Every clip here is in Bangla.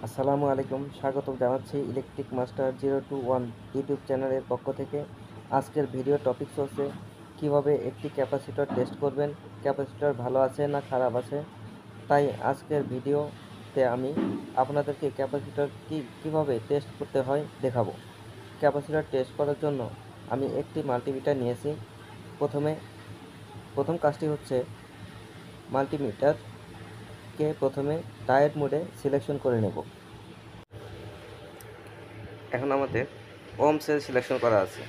আসসালামু আলাইকুম, স্বাগত জানাচ্ছি ইলেকট্রিক মাস্টার 021 ইউটিউব চ্যানেলের পক্ষ থেকে। আজকের ভিডিও টপিকস হচ্ছে কিভাবে একটি ক্যাপাসিটর টেস্ট করবেন, ক্যাপাসিটর ভালো আছে না খারাপ আছে। তাই আজকের ভিডিওতে আমি আপনাদেরকে ক্যাপাসিটর কিভাবে টেস্ট করতে হয় দেখাবো। ক্যাপাসিটর টেস্ট করার জন্য আমি একটি মাল্টিমিটার নিয়েছি। প্রথম কাজটি হচ্ছে মাল্টিমিটারকে প্রথমে ডায়োড মোডে সিলেকশন করে নেব। এখন আমাদের ওহমসে সিলেকশন করা আছে,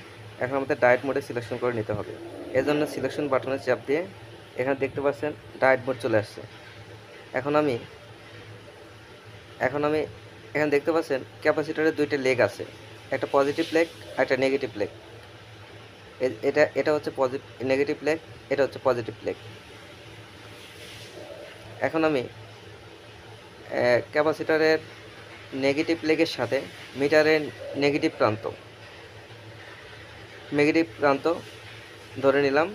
এখন আমাদের ডায়েট মোডে সিলেকশন করে নিতে হবে। এজন্য সিলেকশন বাটনে চাপ দিয়ে এখানে দেখতে পাচ্ছেন ডায়েট মোড চলে আসছে। এখন আমি এখানে দেখতে পাচ্ছেন ক্যাপাসিটরের দুইটা লেগ আছে, একটা পজিটিভ লেগ আর একটা নেগেটিভ লেগ। এটা হচ্ছে নেগেটিভ লেগ, এটা হচ্ছে পজিটিভ লেগ। এখন আমি ক্যাপাসিটরের নেগেটিভ লেগের সাথে মিটারের নেগেটিভ প্রান্ত ধরে নিলাম,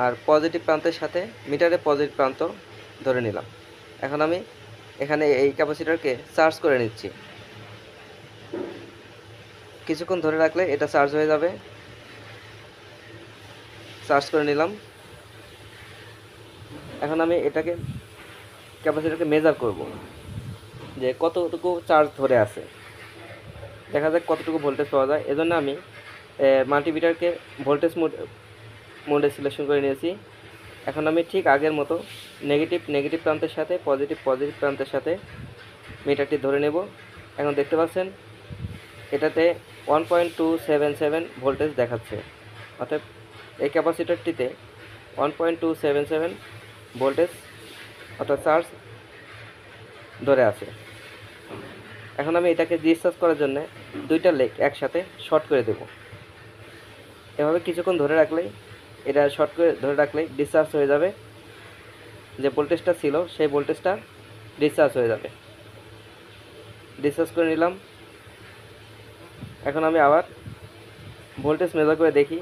আর পজিটিভ প্রান্তের সাথে মিটারের পজিটিভ প্রান্ত ধরে নিলাম। এখন আমি এখানে এই ক্যাপাসিটরকে চার্জ করে নিচ্ছি। কিছুক্ষণ ধরে রাখলে এটা চার্জ হয়ে যাবে। চার্জ করে নিলাম। এখন আমি ক্যাপাসিটরকে মেজার করব যে কতটুকু চার্জ ধরে আছে, দেখা যাক কতটুকু ভোল্টেজ পাওয়া যায়। এজন্য আমি মাল্টিমিটারকে ভোল্টেজ মোডে সিলেকশন করে নিয়েছি। এখন আমি ঠিক আগের মতো নেগেটিভ প্রান্তের সাথে পজিটিভ প্রান্তের সাথে মিটারটি ধরে নেব। এখন দেখতে পাচ্ছেন এটাতে 1.277 ভোল্টেজ দেখাচ্ছে, অর্থাৎ এই ক্যাপাসিটরটিতে 1.277 ভোল্টেজ অর্থাৎ চার্জ ধরে আছে। এখন আমি এটাকে ডিসচার্জ করার জন্য দুইটা লেগ একসাথে শর্ট করে দেব। এভাবে কিছুক্ষণ ধরে রাখলেই ডিসচার্জ হয়ে যাবে। যে ভোল্টেজটা ছিল সেই ভোল্টেজটা ডিসচার্জ হয়ে যাবে। ডিসচার্জ করে নিলাম। এখন আমি আবার ভোল্টেজ মেজার করে দেখি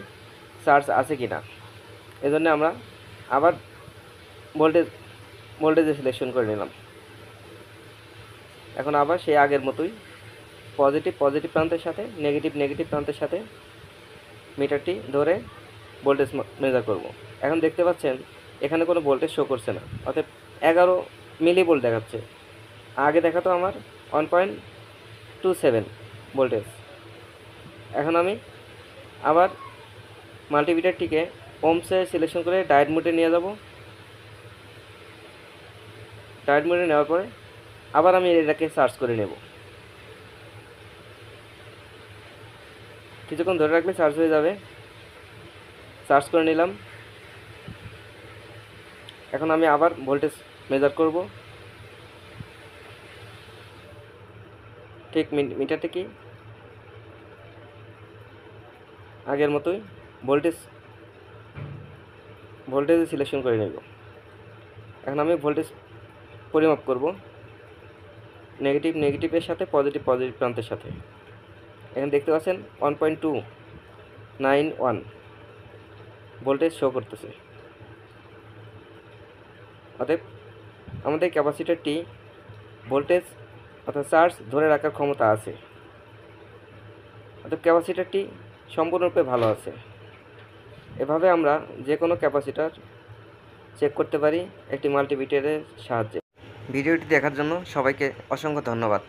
চার্জ আছে কি না। এজন্য আমরা আবার ভোল্টেজে সিলেকশন করে নিলাম। এখন আবার সেই আগের মতোই পজিটিভ প্রান্তের সাথে নেগেটিভ প্রান্তের সাথে মিটারটি ধরে ভোল্টেজ মেজার করব। এখন দেখতে পাচ্ছেন এখানে কোনো ভোল্টেজ শো করছে না, অর্থাৎ 11 মিলি ভোল্ট দেখাচ্ছে। আগে দেখাতো আমার 1.27 ভোল্টেজ। এখন আমি আবার মাল্টিমিটারটিকে ওহমসে সিলেকশন করে ডায়োড মোডে নিয়ে যাব। ডায়োড মোডে নেওয়ার পরে আবার আমি এটাকে সার্চ করে নেব। কিছুক্ষণ ধরে রাখলে চার্জ হয়ে যাবে। চার্জ করে নিলাম। এখন আমি আবার ভোল্টেজ মেজার করব। ঠিক মিটারটি কি আগের মতোই ভোল্টেজে সিলেকশন করে নেব। এখন আমি ভোল্টেজ পরিমাপ করব নেগেটিভের সাথে পজিটিভ প্রান্তের সাথে। এখানে দেখতে পাচ্ছেন 1.291 ভোল্টেজ শো করতেছে। অতএব আমাদের ক্যাপাসিটরটি ভোল্টেজ অর্থাৎ চার্জ ধরে রাখার ক্ষমতা আছে, অর্থাৎ ক্যাপাসিটরটি সম্পূর্ণরূপে ভালো আছে। এভাবে আমরা যে কোনো ক্যাপাসিটর চেক করতে পারি একটি মাল্টিমিটারের সাহায্যে। ভিডিওটি দেখার জন্য সবাইকে অসংখ্য ধন্যবাদ।